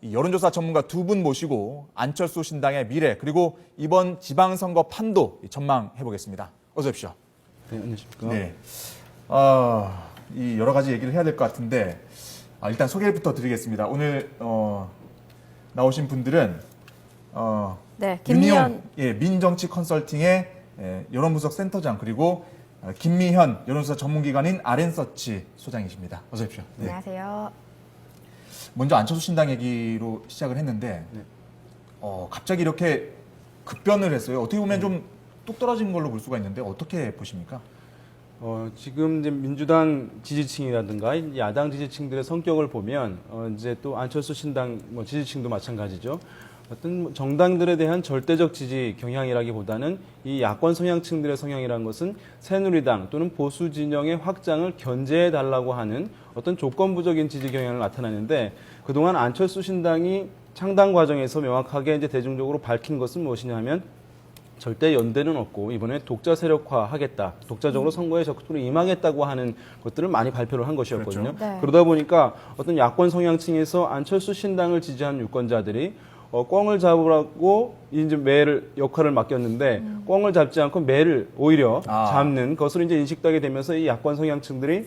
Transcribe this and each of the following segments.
이 여론조사 전문가 두 분 모시고 안철수 신당의 미래 그리고 이번 지방선거 판도 전망해 보겠습니다. 어서 오십시오. 네, 안녕하십니까. 네. 이 여러 가지 얘기를 해야 될 것 같은데 일단 소개부터 드리겠습니다. 오늘 나오신 분들은 네, 김미현 민정치 컨설팅의 여론분석 센터장 그리고 김미현 여론조사 전문기관인 RN서치 소장이십니다. 어서 오십시오. 네. 안녕하세요. 먼저 안철수 신당 얘기로 시작을 했는데 네. 갑자기 이렇게 급변을 했어요. 어떻게 보면 좀 뚝 떨어진 걸로 볼 수가 있는데 어떻게 보십니까? 지금 이제 민주당 지지층이라든가 야당 지지층들의 성격을 보면 이제 또 안철수 신당 지지층도 마찬가지죠. 어떤 정당들에 대한 절대적 지지 경향이라기보다는 이 야권 성향층들의 성향이라는 것은 새누리당 또는 보수 진영의 확장을 견제해 달라고 하는 어떤 조건부적인 지지 경향을 나타내는데 그동안 안철수 신당이 창당 과정에서 명확하게 이제 대중적으로 밝힌 것은 무엇이냐 하면 절대 연대는 없고 이번에 독자 세력화하겠다, 독자적으로 선거에 적극적으로 임하겠다고 하는 것들을 많이 발표를 한 것이었거든요. 그렇죠. 네. 그러다 보니까 어떤 야권 성향층에서 안철수 신당을 지지한 유권자들이 꿩을 잡으라고 이제 매를 역할을 맡겼는데 꿩을 잡지 않고 매를 오히려 잡는 것으로 이제 인식되게 되면서 이 야권 성향층들이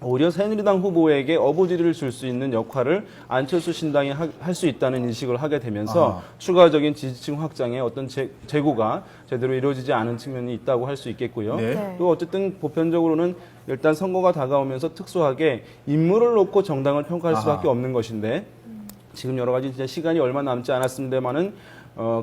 오히려 새누리당 후보에게 어부지리를 줄 수 있는 역할을 안철수 신당이 할 수 있다는 인식을 하게 되면서 추가적인 지지층 확장의 어떤 재고가 제대로 이루어지지 않은 측면이 있다고 할 수 있겠고요. 네. 또 어쨌든 보편적으로는 일단 선거가 다가오면서 특수하게 인물을 놓고 정당을 평가할 수밖에 없는 것인데 지금 여러 가지 이제 시간이 얼마 남지 않았습니다만은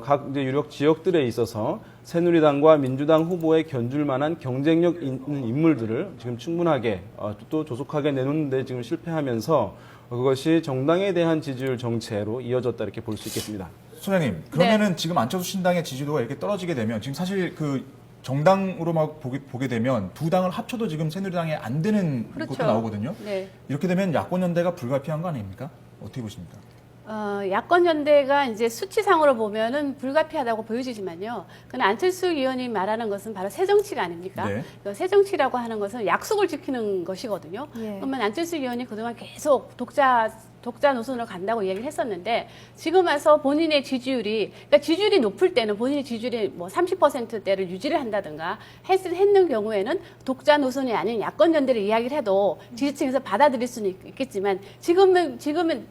각 이제 유력 지역들에 있어서 새누리당과 민주당 후보에 견줄 만한 경쟁력 있는 인물들을 지금 충분하게 또 조속하게 내놓는데 지금 실패하면서 그것이 정당에 대한 지지율 정체로 이어졌다 이렇게 볼 수 있겠습니다. 소장님, 그러면은 지금 안철수 신당의 지지도가 이렇게 떨어지게 되면 지금 사실 그 정당으로 막 보게 되면 두 당을 합쳐도 지금 새누리당에 안 되는 그렇죠. 것도 나오거든요. 네. 이렇게 되면 야권 연대가 불가피한 거 아닙니까? 어떻게 보십니까? 야권 연대가 이제 수치상으로 보면은 불가피하다고 보여지지만요. 그건 안철수 의원이 말하는 것은 바로 새정치가 아닙니까? 네. 그 새정치라고 하는 것은 약속을 지키는 것이거든요. 예. 그러면 안철수 의원이 그동안 계속 독자 노선으로 간다고 얘기를 했었는데 지금 와서 본인의 지지율이 그러니까 지지율이 높을 때는 본인의 지지율이 뭐 30%대를 유지를 한다든가 했는 경우에는 독자 노선이 아닌 야권 연대를 이야기를 해도 지지층에서 받아들일 수는 있겠지만 지금은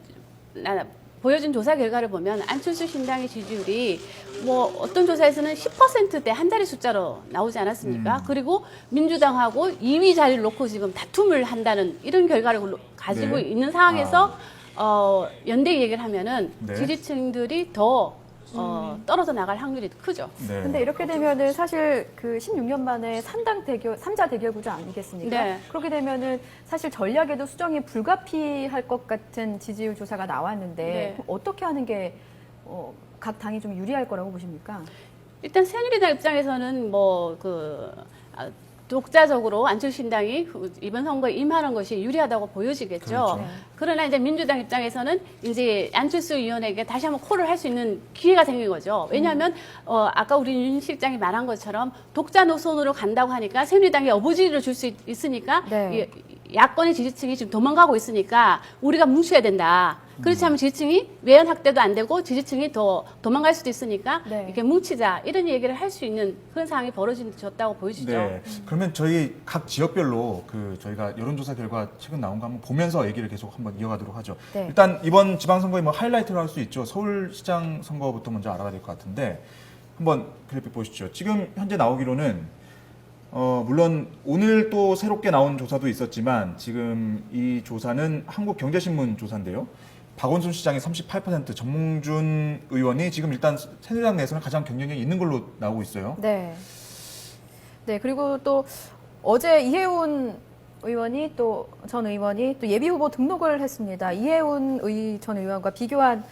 보여준 조사 결과를 보면 안철수 신당의 지지율이 뭐 어떤 조사에서는 10%대 한 자리 숫자로 나오지 않았습니까? 그리고 민주당하고 2위 자리를 놓고 지금 다툼을 한다는 이런 결과를 가지고 네. 있는 상황에서 연대 얘기를 하면은 네. 지지층들이 더 떨어져 나갈 확률이 크죠. 네. 근데 이렇게 되면은 사실 그 16년 만에 3자 대결 구조 아니겠습니까? 네. 그렇게 되면은 사실 전략에도 수정이 불가피할 것 같은 지지율 조사가 나왔는데 네. 그럼 어떻게 하는 게 각 당이 좀 유리할 거라고 보십니까? 일단 새누리당 입장에서는 독자적으로 안철수 신당이 이번 선거에 임하는 것이 유리하다고 보여지겠죠. 그렇죠. 네. 그러나 이제 민주당 입장에서는 이제 안철수 의원에게 다시 한번 콜을 할 수 있는 기회가 생긴 거죠. 왜냐하면 아까 우리 윤 실장이 말한 것처럼 독자 노선으로 간다고 하니까 새누리당에 어부지리를 줄 수 있으니까 네. 야권의 지지층이 지금 도망가고 있으니까 우리가 뭉쳐야 된다. 그렇지 않으면 지지층이 외연 확대도 안 되고 지지층이 더 도망갈 수도 있으니까 네. 이렇게 뭉치자 이런 얘기를 할 수 있는 그런 상황이 벌어졌다고 보여지죠. 네. 그러면 저희 각 지역별로 저희가 여론조사 결과 최근 나온 거 한번 보면서 얘기를 계속 한번 이어가도록 하죠. 네. 일단 이번 지방선거의 뭐 하이라이트로 할 수 있죠. 서울시장 선거부터 먼저 알아봐야 될 것 같은데 한번 그래픽 보시죠. 지금 현재 나오기로는 물론 오늘 또 새롭게 나온 조사도 있었지만 지금 이 조사는 한국경제신문 조사인데요. 박원순 시장이 38%, 정몽준 의원이 지금 일단 새누리당 내에서는 가장 경쟁력이 있는 걸로 나오고 있어요. 네. 네, 그리고 또 어제 이해운 의원이 또 전 의원이 또 예비 후보 등록을 했습니다. 이해운 전 의원과 비교한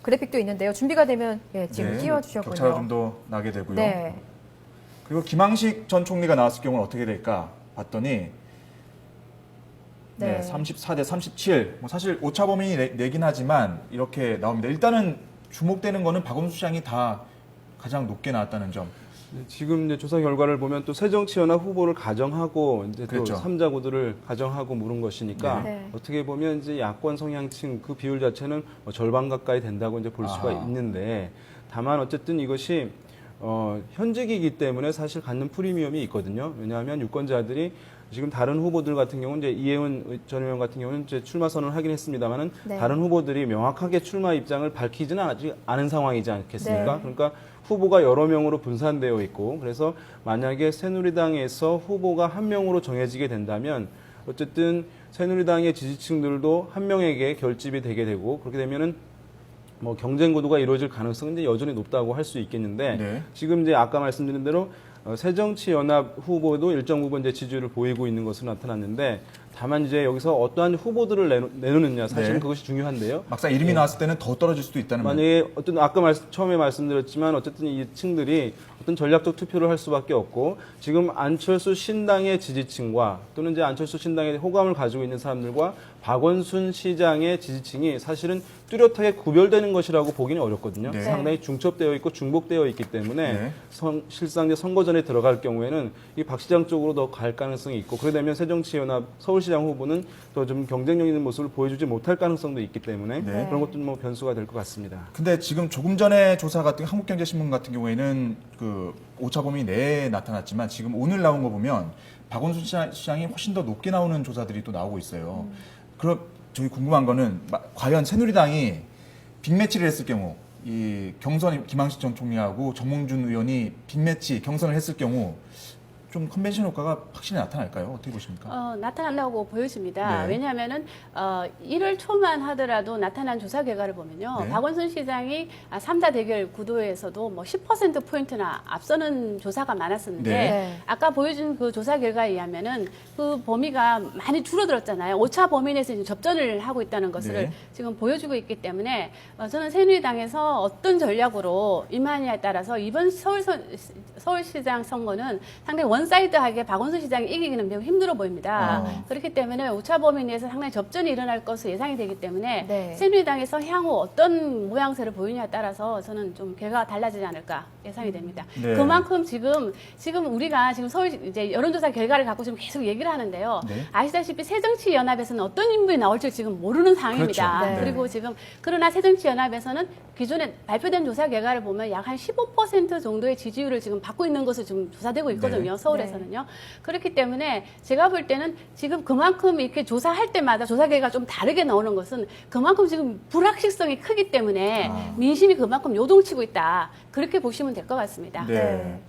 그래픽도 있는데요. 준비가 되면 지금 띄워주셨군요. 격차가 좀 더 나게 되고요. 네. 그리고 김항식 전 총리가 나왔을 경우는 어떻게 될까 봤더니 네. 34대 37. 뭐 사실 오차 범위 내긴 하지만 이렇게 나옵니다. 일단은 주목되는 거는 박원순 시장이 다 가장 높게 나왔다는 점. 지금 이제 조사 결과를 보면 또 새정치연합 후보를 가정하고 이제 또 그렇죠. 삼자구도를 가정하고 물은 것이니까 네. 어떻게 보면 이제 야권 성향층 그 비율 자체는 절반 가까이 된다고 이제 볼 수가 아하. 있는데 다만 어쨌든 이것이 현직이기 때문에 사실 갖는 프리미엄이 있거든요. 왜냐하면 유권자들이 지금 다른 후보들 같은 경우는 이제 이혜훈 전 의원 같은 경우는 이제 출마 선언을 하긴 했습니다만은 네. 다른 후보들이 명확하게 출마 입장을 밝히지는 아직 않은 상황이지 않겠습니까? 네. 그러니까 후보가 여러 명으로 분산되어 있고 그래서 만약에 새누리당에서 후보가 한 명으로 정해지게 된다면 어쨌든 새누리당의 지지층들도 한 명에게 결집이 되게 되고 그렇게 되면은 뭐 경쟁 구도가 이루어질 가능성은 이제 여전히 높다고 할 수 있겠는데 네. 지금 이제 아까 말씀드린 대로 새정치연합 후보도 일정 부분 이제 지지율을 보이고 있는 것으로 나타났는데 다만 이제 여기서 어떠한 후보들을 내놓느냐 사실은 네. 그것이 중요한데요. 막상 이름이 나왔을 때는 더 떨어질 수도 있다는 말. 만약에 어떤 아까 처음에 말씀드렸지만 어쨌든 이 층들이 어떤 전략적 투표를 할 수밖에 없고 지금 안철수 신당의 지지층과 또는 이제 안철수 신당의 호감을 가지고 있는 사람들과 박원순 시장의 지지층이 사실은 뚜렷하게 구별되는 것이라고 보기는 어렵거든요. 네. 상당히 중첩되어 있고 중복되어 있기 때문에 네. 실상 이제 선거전에 들어갈 경우에는 이 박 시장 쪽으로 더 갈 가능성이 있고 그러게 되면 새정치연합 서울시장 후보는 더 좀 경쟁력 있는 모습을 보여주지 못할 가능성도 있기 때문에 네. 그런 것도 뭐 변수가 될 것 같습니다. 근데 지금 조금 전에 조사 같은 한국경제신문 같은 경우에는 그 오차범위 내에 나타났지만 지금 오늘 나온 거 보면 박원순 시장이 훨씬 더 높게 나오는 조사들이 또 나오고 있어요. 그럼 저희 궁금한 거는 과연 새누리당이 빅매치를 했을 경우 이 경선 김항식 전 총리하고 정몽준 의원이 빅매치 경선을 했을 경우 좀 컨벤션 효과가 확실히 나타날까요? 어떻게 보십니까? 나타난다고 보여집니다. 네. 왜냐하면은 1월 초만 하더라도 나타난 조사 결과를 보면요, 네. 박원순 시장이 3자 대결 구도에서도 뭐 10% 포인트나 앞서는 조사가 많았었는데 네. 아까 보여준 그 조사 결과에 의하면은 그 범위가 많이 줄어들었잖아요. 오차 범위 내에서 지금 접전을 하고 있다는 것을 네. 지금 보여주고 있기 때문에 저는 새누리당에서 어떤 전략으로 임하느냐에 따라서 이번 서울시장 선거는 상당히 원사이드하게 박원순 시장이 이기기는 매우 힘들어 보입니다. 그렇기 때문에 오차 범위 내에서 상당히 접전이 일어날 것으로 예상이 되기 때문에 네. 새누리당에서 향후 어떤 모양새를 보이냐에 따라서 저는 좀 결과가 달라지지 않을까 예상이 됩니다. 네. 그만큼 지금 우리가 지금 서울 이제 여론조사 결과를 갖고 지금 계속 얘기를 하는데요. 네. 아시다시피 새정치연합에서는 어떤 인물이 나올지 지금 모르는 상황입니다. 그렇죠. 네. 그리고 지금 그러나 새정치연합에서는 기존에 발표된 조사 결과를 보면 약 한 15% 정도의 지지율을 지금 받고 있는 것으로 지금 조사되고 있거든요. 네. 서울에서는요. 그렇기 때문에 제가 볼 때는 지금 그만큼 이렇게 조사할 때마다 조사 결과가 좀 다르게 나오는 것은 그만큼 지금 불확실성이 크기 때문에 민심이 그만큼 요동치고 있다. 그렇게 보시면 될 것 같습니다. 네. 네.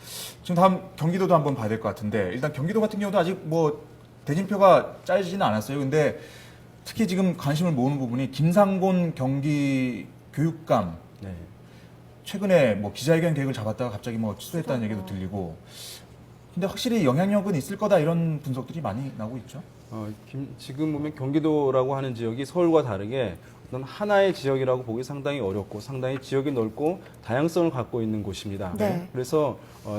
지금 다음 경기도도 한번 봐야 될 것 같은데 일단 경기도 같은 경우도 아직 뭐 대진표가 짜여지지는 않았어요. 근데 특히 지금 관심을 모으는 부분이 김상곤 경기 교육감 네. 최근에 뭐 기자회견 계획을 잡았다가 갑자기 뭐 취소했다는 얘기도 들리고 근데 확실히 영향력은 있을 거다 이런 분석들이 많이 나오고 있죠. 지금 보면 경기도라고 하는 지역이 서울과 다르게 어떤 하나의 지역이라고 보기 상당히 어렵고 상당히 지역이 넓고 다양성을 갖고 있는 곳입니다. 네. 그래서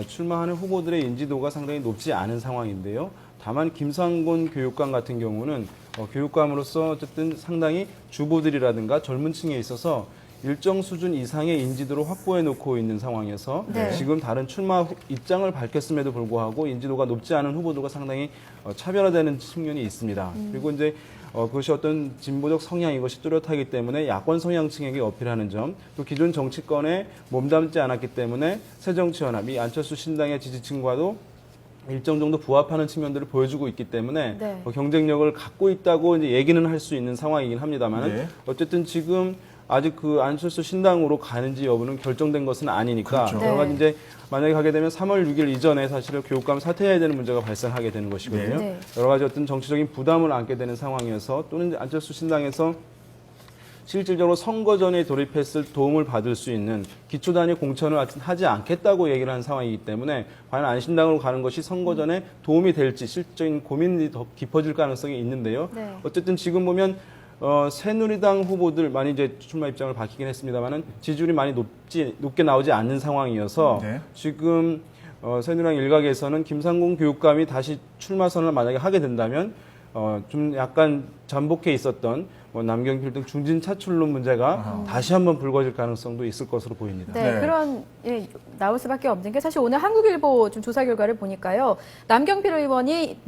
출마하는 후보들의 인지도가 상당히 높지 않은 상황인데요. 다만 김상곤 교육감 같은 경우는 교육감으로서 어쨌든 상당히 주부들이라든가 젊은 층에 있어서 일정 수준 이상의 인지도를 확보해 놓고 있는 상황에서 네. 지금 다른 출마 입장을 밝혔음에도 불구하고 인지도가 높지 않은 후보들과 상당히 차별화되는 측면이 있습니다. 그리고 이제 그것이 어떤 진보적 성향 이것이 뚜렷하기 때문에 야권 성향층에게 어필하는 점, 또 기존 정치권에 몸담지 않았기 때문에 새정치연합이 안철수 신당의 지지층과도 일정 정도 부합하는 측면들을 보여주고 있기 때문에 네. 경쟁력을 갖고 있다고 이제 얘기는 할 수 있는 상황이긴 합니다만 네. 어쨌든 지금 아직 그 안철수 신당으로 가는지 여부는 결정된 것은 아니니까 그렇죠. 여러 가지 네. 이제 만약에 가게 되면 3월 6일 이전에 사실은 교육감 사퇴해야 되는 문제가 발생하게 되는 것이거든요. 네. 여러 가지 어떤 정치적인 부담을 안게 되는 상황이어서 또는 이제 안철수 신당에서 실질적으로 선거 전에 돌입했을 도움을 받을 수 있는 기초 단위 공천을 하지 않겠다고 얘기를 한 상황이기 때문에 과연 안신당으로 가는 것이 선거 전에 도움이 될지 실질적인 고민이 더 깊어질 가능성이 있는데요. 네. 어쨌든 지금 보면 새누리당 후보들 많이 이제 출마 입장을 밝히긴 했습니다만은 지지율이 많이 높게 나오지 않는 상황이어서 네. 지금 새누리당 일각에서는 김상곤 교육감이 다시 출마 선언을 만약에 하게 된다면 좀 약간 잠복해 있었던 뭐 남경필 등 중진 차출론 문제가 아하. 다시 한번 불거질 가능성도 있을 것으로 보입니다. 네, 네. 그런 나올 수밖에 없는 게 사실 오늘 한국일보 좀 조사 결과를 보니까요. 남경필 의원이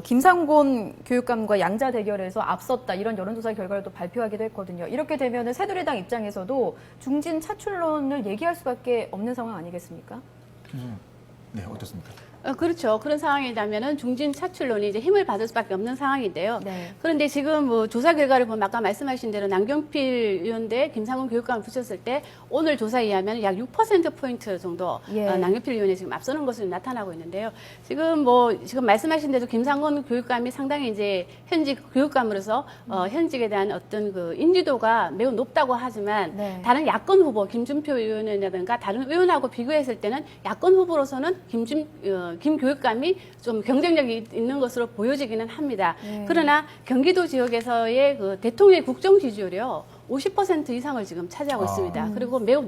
김상곤 교육감과 양자 대결에서 앞섰다 이런 여론조사 결과를 또 발표하기도 했거든요. 이렇게 되면은 새누리당 입장에서도 중진 차출론을 얘기할 수밖에 없는 상황 아니겠습니까? 네, 어떻습니까? 그렇죠. 그런 상황이라면은 중진 차출론이 이제 힘을 받을 수밖에 없는 상황인데요. 네. 그런데 지금 뭐 조사 결과를 보면 아까 말씀하신 대로 남경필 의원 대 김상훈 교육감을 붙였을 때 오늘 조사에 의하면 약 6%포인트 정도 예. 남경필 의원이 지금 앞서는 것으로 나타나고 있는데요. 지금 지금 말씀하신 대로 김상훈 교육감이 상당히 이제 현직 교육감으로서 현직에 대한 어떤 그 인지도가 매우 높다고 하지만 네. 다른 야권 후보 김준표 의원이라든가 다른 의원하고 비교했을 때는 야권 후보로서는 김 교육감이 좀 경쟁력이 있는 것으로 보여지기는 합니다. 네. 그러나 경기도 지역에서의 그 대통령의 국정 지지율이요. 50% 이상을 지금 차지하고 있습니다. 그리고 매우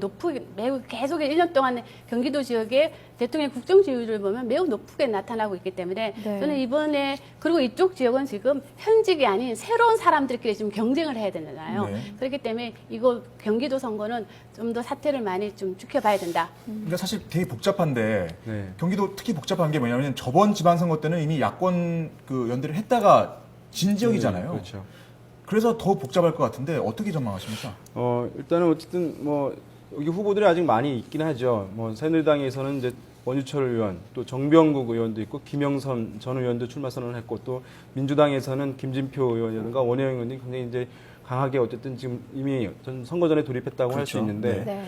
계속 1년 동안 경기도 지역의 대통령 국정 지지율을 보면 매우 높게 나타나고 있기 때문에 네. 저는 이번에 그리고 이쪽 지역은 지금 현직이 아닌 새로운 사람들끼리 지금 경쟁을 해야 되잖아요. 네. 그렇기 때문에 이거 경기도 선거는 좀 더 사태를 많이 좀 지켜봐야 된다. 그러니까 사실 되게 복잡한데 네. 경기도 특히 복잡한 게 뭐냐면 저번 지방선거 때는 이미 야권 그 연대를 했다가 진 지역이잖아요. 그렇죠. 그래서 더 복잡할 것 같은데 어떻게 전망하십니까? 일단은 어쨌든 뭐 여기 후보들이 아직 많이 있긴 하죠. 뭐 새누리당에서는 이제 원유철 의원, 또 정병국 의원도 있고 김영선 전 의원도 출마 선언을 했고 또 민주당에서는 김진표 의원이라든가 원혜영 의원이 굉장히 이제 강하게 어쨌든 지금 이미 전 선거 전에 돌입했다고 할 수 그렇죠. 있는데 네.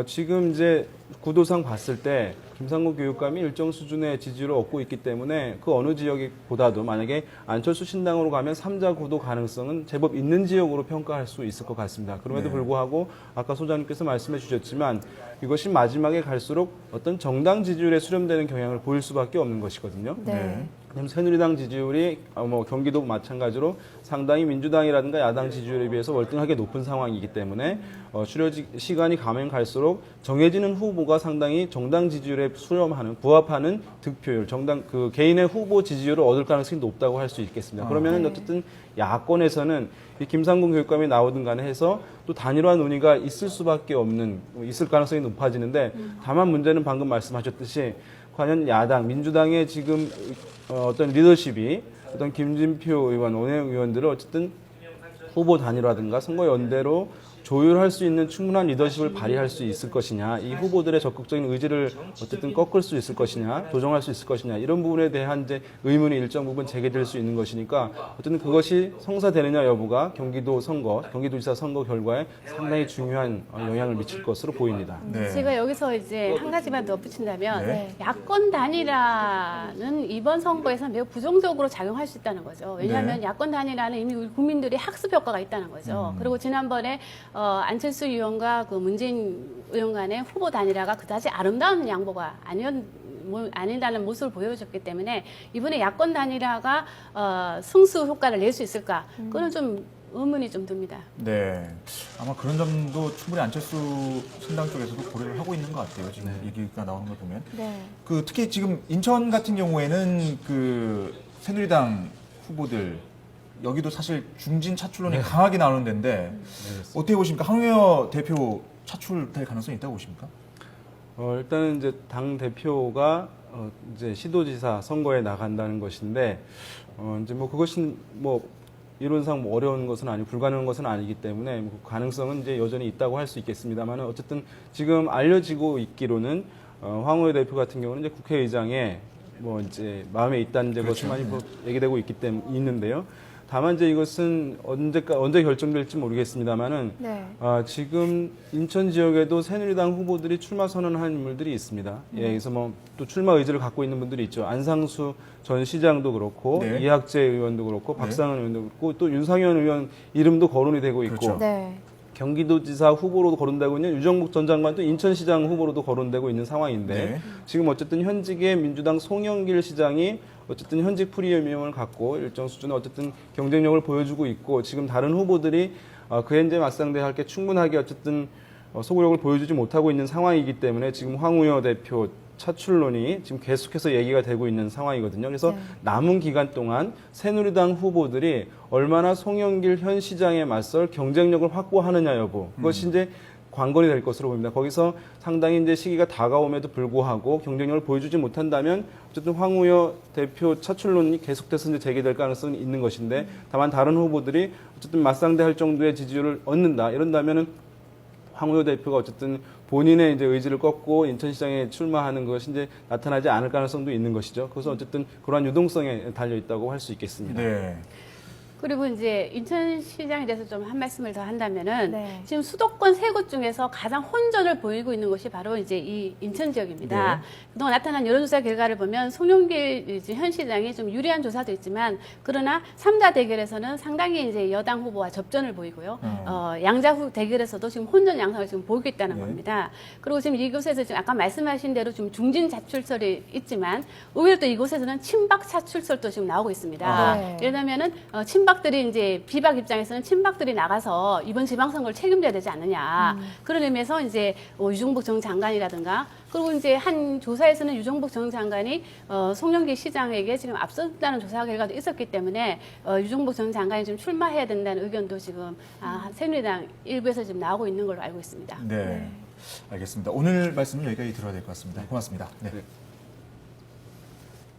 지금 이제 구도상 봤을 때 김상곤 교육감이 일정 수준의 지지를 얻고 있기 때문에 그 어느 지역보다도 만약에 안철수 신당으로 가면 3자 구도 가능성은 제법 있는 지역으로 평가할 수 있을 것 같습니다. 그럼에도 네. 불구하고 아까 소장님께서 말씀해 주셨지만 이것이 마지막에 갈수록 어떤 정당 지지율에 수렴되는 경향을 보일 수밖에 없는 것이거든요. 네. 왜냐하면 새누리당 지지율이 뭐 경기도 마찬가지로 상당히 민주당이라든가 야당 지지율에 비해서 월등하게 높은 상황이기 때문에 시간이 가면 갈수록 정해지는 후보가 상당히 정당 지지율에 수렴하는 부합하는 득표율, 정당 그 개인의 후보 지지율을 얻을 가능성이 높다고 할 수 있겠습니다. 그러면은 네. 어쨌든 야권에서는 이 김상곤 교육감이 나오든 간에 해서 또 단일화 논의가 있을 수밖에 없는 있을 가능성이 높아지는데 다만 문제는 방금 말씀하셨듯이 과연 야당 민주당의 지금 어떤 리더십이 어떤 김진표 의원, 원혜영 의원들을 어쨌든 후보 단일화든가 선거 연대로 조율할 수 있는 충분한 리더십을 발휘할 수 있을 것이냐, 이 후보들의 적극적인 의지를 어쨌든 꺾을 수 있을 것이냐, 조정할 수 있을 것이냐, 이런 부분에 대한 이제 의문이 일정 부분 제기될 수 있는 것이니까 어쨌든 그것이 성사되느냐 여부가 경기도지사 선거 결과에 상당히 중요한 영향을 미칠 것으로 보입니다. 네. 제가 여기서 이제 한 가지만 더 붙인다면 네. 야권 단일화는 이번 선거에서 매우 부정적으로 작용할 수 있다는 거죠. 왜냐하면 네. 야권 단일화는 이미 우리 국민들이 학습 효과가 있다는 거죠. 그리고 지난번에 안철수 의원과 그 문재인 의원 간의 후보 단일화가 그다지 아름다운 양보가 아니라는 모습을 보여줬기 때문에 이번에 야권 단일화가 승수 효과를 낼 수 있을까? 그건 좀 의문이 좀 듭니다. 네. 아마 그런 점도 충분히 안철수 신당 쪽에서도 고려를 하고 있는 것 같아요. 지금 얘기가 나오는 걸 보면. 네. 특히 지금 인천 같은 경우에는 그 새누리당 후보들 여기도 사실 중진 차출론이 강하게 나오는 데인데 어떻게 보십니까? 황우여 대표 차출될 가능성이 있다고 보십니까? 일단은 이제 당 대표가 이제 시도지사 선거에 나간다는 것인데 이제 뭐 그것은 뭐 이론상 뭐 어려운 것은 아니고 불가능한 것은 아니기 때문에 뭐 가능성은 이제 여전히 있다고 할 수 있겠습니다만 어쨌든 지금 알려지고 있기로는 황우여 대표 같은 경우는 이제 국회의장에 뭐 이제 마음에 있다는 이제 그렇죠. 것이 많이 뭐 얘기되고 있는데요. 다만 이제 이것은 언제 결정될지 모르겠습니다만은 네. 지금 인천 지역에도 새누리당 후보들이 출마 선언한 인물들이 있습니다. 예, 그래서 뭐 또 출마 의지를 갖고 있는 분들이 있죠. 안상수 전 시장도 그렇고 네. 이학재 의원도 그렇고 네. 박상은 의원도 그렇고 또 윤상현 의원 이름도 거론이 되고 있고 그렇죠. 네. 경기도지사 후보로도 거론되고 있는 유정국 전 장관도 인천시장 후보로도 거론되고 있는 상황인데 네. 지금 어쨌든 현직의 민주당 송영길 시장이 어쨌든 현직 프리미엄을 갖고 일정 수준의 어쨌든 경쟁력을 보여주고 있고 지금 다른 후보들이 그 현재 맞상대할 게 충분하게 어쨌든 소구력을 보여주지 못하고 있는 상황이기 때문에 지금 황우여 대표 차출론이 지금 계속해서 얘기가 되고 있는 상황이거든요. 그래서 네. 남은 기간 동안 새누리당 후보들이 얼마나 송영길 현 시장에 맞설 경쟁력을 확보하느냐 여부 그것이 이제 관건이 될 것으로 보입니다. 거기서 상당히 이제 시기가 다가옴에도 불구하고 경쟁력을 보여주지 못한다면 어쨌든 황우여 대표 차출론이 계속돼서 이제 제기될 가능성이 있는 것인데 다만 다른 후보들이 어쨌든 맞상대할 정도의 지지율을 얻는다 이런다면은 황우여 대표가 어쨌든 본인의 이제 의지를 꺾고 인천시장에 출마하는 것이 이제 나타나지 않을 가능성도 있는 것이죠. 그래서 어쨌든 그러한 유동성에 달려 있다고 할 수 있겠습니다. 네. 그리고 이제 인천시장에 대해서 좀 한 말씀을 더 한다면은 네. 지금 수도권 세 곳 중에서 가장 혼전을 보이고 있는 곳이 바로 이제 이 인천 지역입니다. 네. 그동안 나타난 여론조사 결과를 보면 송영길 이제 현 시장이 좀 유리한 조사도 있지만 그러나 3자 대결에서는 상당히 이제 여당 후보와 접전을 보이고요. 양자 후 대결에서도 지금 혼전 양상을 지금 보이고 있다는 네. 겁니다. 그리고 지금 이곳에서 지금 아까 말씀하신 대로 좀 중진 자출설이 있지만 오히려 또 이곳에서는 친박 자출설도 지금 나오고 있습니다. 아, 네. 왜냐하면은 친박들이 이제 비박 입장에서는 친박들이 나가서 이번 지방선거를 책임져야 되지 않느냐 그런 의미에서 이제 유종복 전 장관이라든가 그리고 이제 한 조사에서는 유종복 전 장관이 송영길 시장에게 지금 앞섰다는 조사 결과도 있었기 때문에 유종복 전 장관이 좀 출마해야 된다는 의견도 지금 새누리당 일부에서 지금 나오고 있는 걸로 알고 있습니다. 네. 알겠습니다. 오늘 말씀은 여기까지 들어야 될 것 같습니다. 고맙습니다. 네. 네.